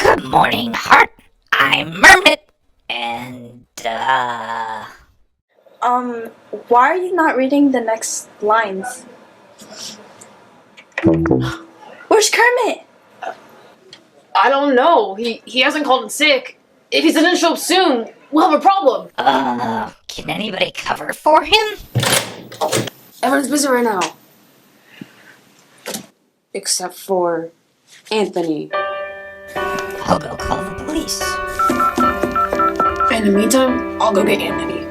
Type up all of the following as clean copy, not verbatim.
Good morning, Heart. I'm Mermit, and, Why are you not reading the next lines? Where's Kermit? I don't know. He hasn't called in sick. If he doesn't show up soon, we'll have a problem. can anybody cover for him? Everyone's busy right now. Except for Anthony. I'll go call the police. In the meantime, I'll go get Anthony.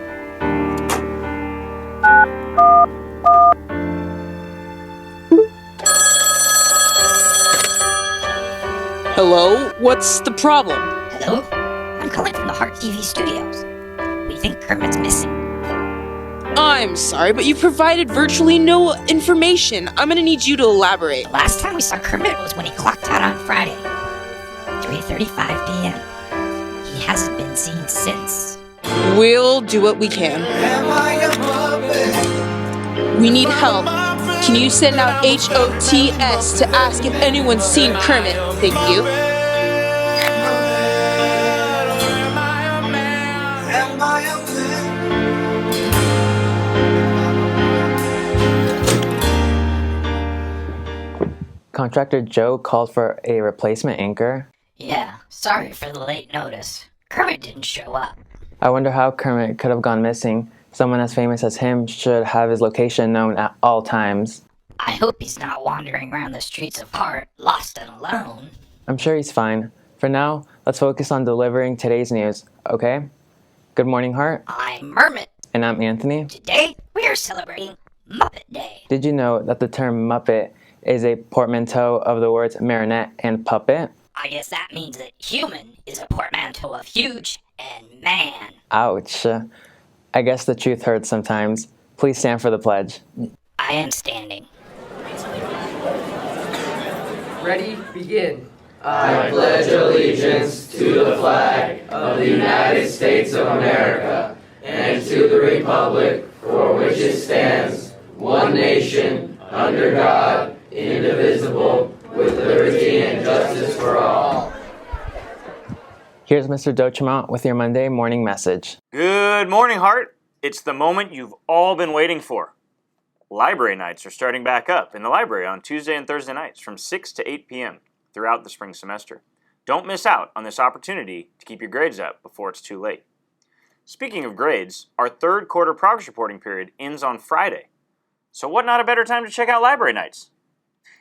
Hello? What's the problem? Hello? I'm calling from the Heart TV studios. We think Kermit's missing. I'm sorry, but you provided virtually no information. I'm gonna need you to elaborate. The last time we saw Kermit was when he clocked out on Friday, 3:35 p.m. He hasn't been seen since. We'll do what we can. We need help. Can you send out HOTS to ask if anyone's seen Kermit? Thank you. Contractor Joe called for a replacement anchor. Yeah, sorry for the late notice. Kermit didn't show up. I wonder how Kermit could have gone missing. Someone as famous as him should have his location known at all times. I hope he's not wandering around the streets of Heart, lost and alone. I'm sure he's fine. For now, let's focus on delivering today's news, okay? Good morning, Heart. I'm Mermit. And I'm Anthony. Today, we are celebrating Muppet Day. Did you know that the term Muppet is a portmanteau of the words marionette and puppet? I guess that means that human is a portmanteau of huge and man. Ouch. I guess the truth hurts sometimes. Please stand for the pledge. I am standing. Ready? Begin. I pledge allegiance to the flag of the United States of America and to the republic for which it stands, one nation, under God, indivisible, with liberty and justice for all. Here's Mr. Dochemont with your Monday morning message. Good morning, Heart. It's the moment you've all been waiting for. Library nights are starting back up in the library on Tuesday and Thursday nights from 6 to 8 p.m. throughout the spring semester. Don't miss out on this opportunity to keep your grades up before it's too late. Speaking of grades, our third quarter progress reporting period ends on Friday. So what not a better time to check out library nights?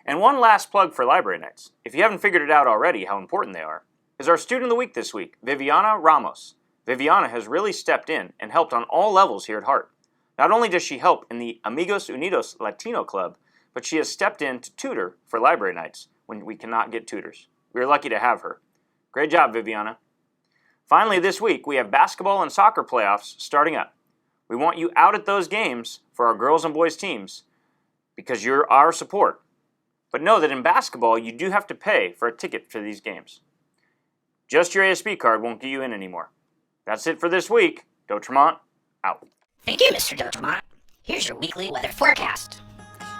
And one last plug for library nights, if you haven't figured it out already how important they are, is our student of the week this week, Viviana Ramos. Viviana has really stepped in and helped on all levels here at Heart. Not only does she help in the Amigos Unidos Latino Club, but she has stepped in to tutor for library nights when we cannot get tutors. We are lucky to have her. Great job, Viviana. Finally, this week, we have basketball and soccer playoffs starting up. We want you out at those games for our girls and boys teams because you're our support. But know that in basketball, you do have to pay for a ticket for these games. Just your ASB card won't get you in anymore. That's it for this week. Dotremont, out. Thank you, Mr. Dotremont. Here's your weekly weather forecast.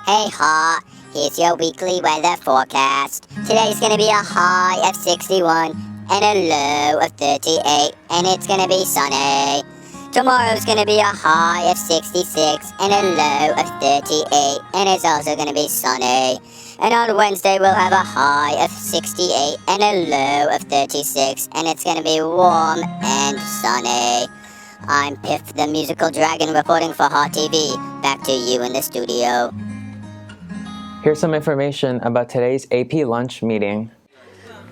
Hey Heart, here's your weekly weather forecast. Today's gonna be a high of 61 and a low of 38, and it's gonna be sunny. Tomorrow's gonna be a high of 66 and a low of 38, and it's also gonna be sunny. And on Wednesday we'll have a high of 68 and a low of 36, and it's gonna be warm and sunny. I'm Piff the Musical Dragon reporting for Heart TV. Back to you in the studio. Here's some information about today's AP lunch meeting.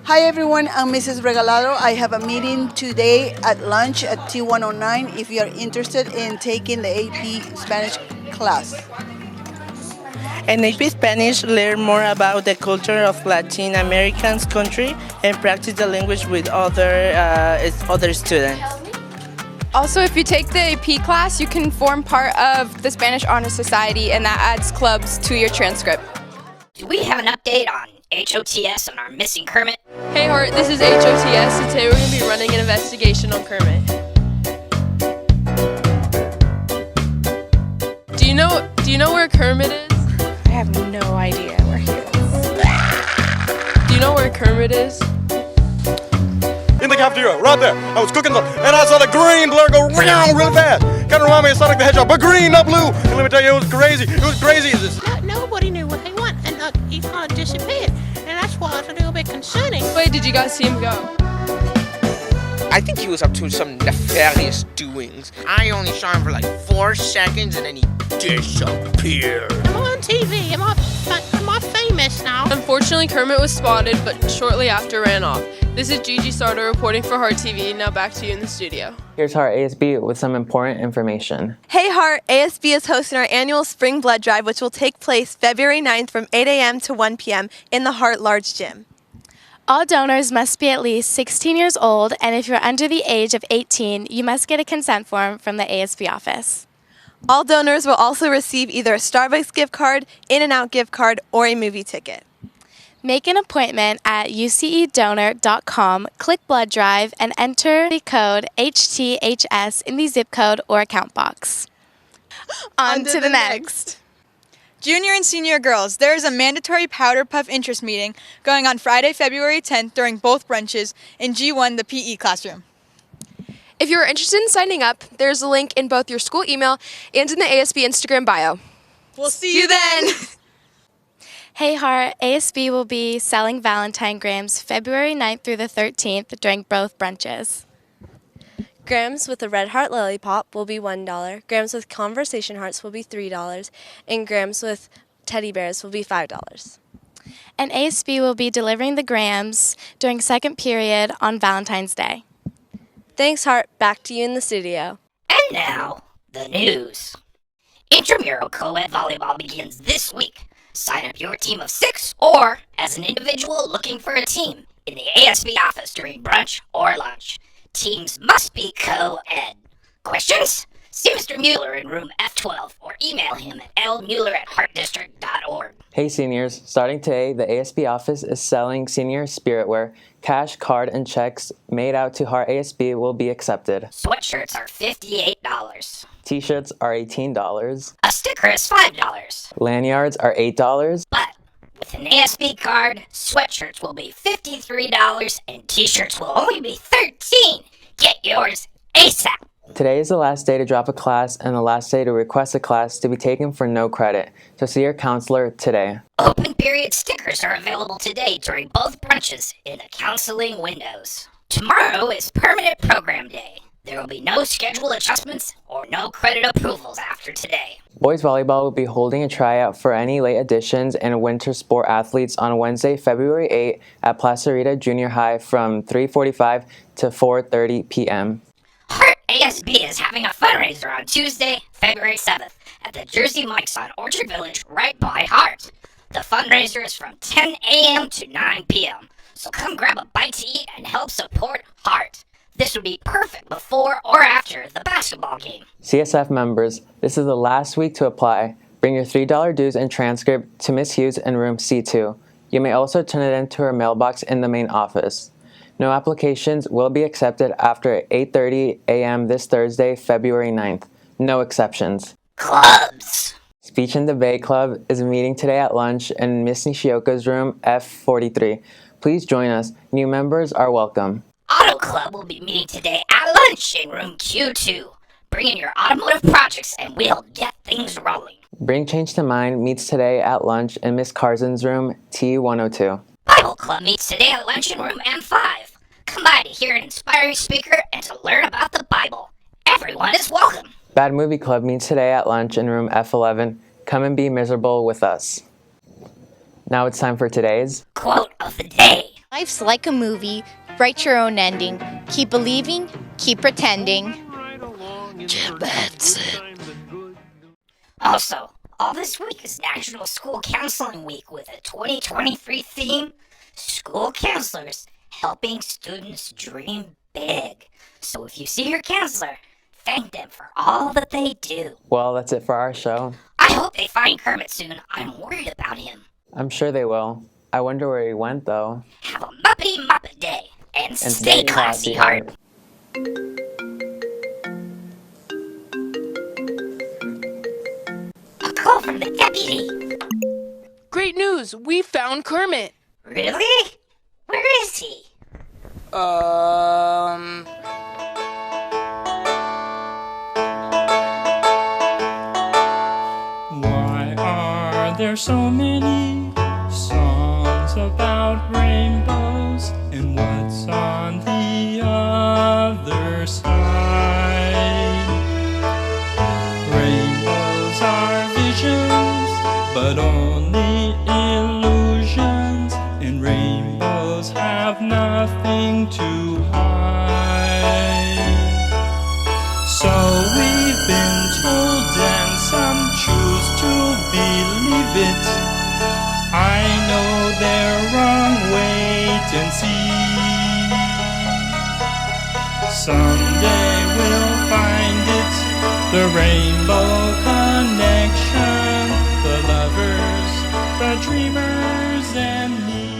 Hi everyone, I'm Mrs. Regalado. I have a meeting today at lunch at T109 if you are interested in taking the AP Spanish class. In AP Spanish, learn more about the culture of Latin American country and practice the language with other students. Also, if you take the AP class, you can form part of the Spanish Honor Society, and that adds clubs to your transcript. Do we have an update on HOTS on our missing Kermit? Hey Hart, this is HOTS, and today we're going to be running an investigation on Kermit. Do you know where Kermit is? I have no idea where he is. Do you know where Kermit is? the cafeteria, right there. I was cooking and I saw the green blur go round really fast. Kind of reminded me of Sonic the Hedgehog, but green, not blue. And let me tell you, it was crazy. It was crazy. Nobody knew what they want, and he kind of disappeared. And that's why it's a little bit concerning. Wait, did you guys see him go? I think he was up to some nefarious doings. I only saw him for like 4 seconds and then he disappeared. I'm on TV. Am I famous now? Unfortunately, Kermit was spotted, but shortly after ran off. This is Gigi Sardo reporting for Heart TV. Now back to you in the studio. Here's Heart ASB with some important information. Hey Heart, ASB is hosting our annual Spring Blood Drive, which will take place February 9th from 8 a.m. to 1 p.m. in the Heart Large Gym. All donors must be at least 16 years old, and if you're under the age of 18, you must get a consent form from the ASB office. All donors will also receive either a Starbucks gift card, In-N-Out gift card, or a movie ticket. Make an appointment at ucedonor.com, click Blood Drive, and enter the code HTHS in the zip code or account box. On to the next. Junior and senior girls, there is a mandatory Powder Puff interest meeting going on Friday, February 10th during both brunches in G1, the PE classroom. If you're interested in signing up, there's a link in both your school email and in the ASB Instagram bio. We'll see you then! Hey Heart, ASB will be selling Valentine grams February 9th through the 13th during both brunches. Grams with a red heart lollipop will be $1, grams with conversation hearts will be $3, and grams with teddy bears will be $5. And ASB will be delivering the grams during second period on Valentine's Day. Thanks, Heart. Back to you in the studio. And now, the news. Intramural co-ed volleyball begins this week. Sign up your team of 6 or as an individual looking for a team in the ASB office during brunch or lunch. Teams must be co-ed. Questions? See Mr. Mueller in room F12 or email him at lmueller@heartdistrict.org. Hey seniors, starting today, the ASB office is selling senior spiritwear. Cash, card, and checks made out to Heart ASB will be accepted. Sweatshirts are $58. T-shirts are $18. A sticker is $5. Lanyards are $8. But with an ASB card, sweatshirts will be $53 and t-shirts will only be $13. Get yours ASAP. Today is the last day to drop a class and the last day to request a class to be taken for no credit, so see your counselor today. Open period stickers are available today during both brunches in the counseling windows. Tomorrow is permanent program day. There will be no schedule adjustments or no credit approvals after today. Boys volleyball will be holding a tryout for any late additions and winter sport athletes on Wednesday, February 8 at Plaza Rita Junior High from 3:45 to 4:30 p.m. Heart ASB is having a fundraiser on Tuesday, February 7th at the Jersey Mike's on Orchard Village right by Heart. The fundraiser is from 10 a.m. to 9 p.m. So come grab a bite to eat and help support Heart. This would be perfect before or after the basketball game. CSF members, this is the last week to apply. Bring your $3 dues and transcript to Ms. Hughes in room C2. You may also turn it into her mailbox in the main office. No applications will be accepted after 8:30 a.m. this Thursday, February 9th. No exceptions. Clubs. Speech and Debate Club is meeting today at lunch in Miss Nishioka's room F43. Please join us. New members are welcome. Auto Club will be meeting today at lunch in room Q2. Bring in your automotive projects and we'll get things rolling. Bring Change to Mind meets today at lunch in Miss Carson's room T102. Bible Club meets today at lunch in room M5. Come by to hear an inspiring speaker and to learn about the Bible. Everyone is welcome. Bad Movie Club meets today at lunch in room F11. Come and be miserable with us. Now it's time for today's quote of the day. Life's like a movie. Write your own ending. Keep believing, keep pretending. That's it. Also, all this week is National School Counseling Week with a 2023 theme, School Counselors Helping Students Dream Big. So if you see your counselor, thank them for all that they do. Well, that's it for our show. I hope they find Kermit soon. I'm worried about him. I'm sure they will. I wonder where he went, though. Have a Muppety Muppet Day. And stay classy, Heart. A call from the deputy. Great news! We found Kermit! Really? Where is he? Why are there so many songs about rainbows? And what's on the other side? Rainbows are visions, but only illusions. And rainbows have nothing to hide. So we've been told, and some choose to believe it. I know they're wrong, wait and see. Someday we'll find it, the rainbow connection, the lovers, the dreamers, and me.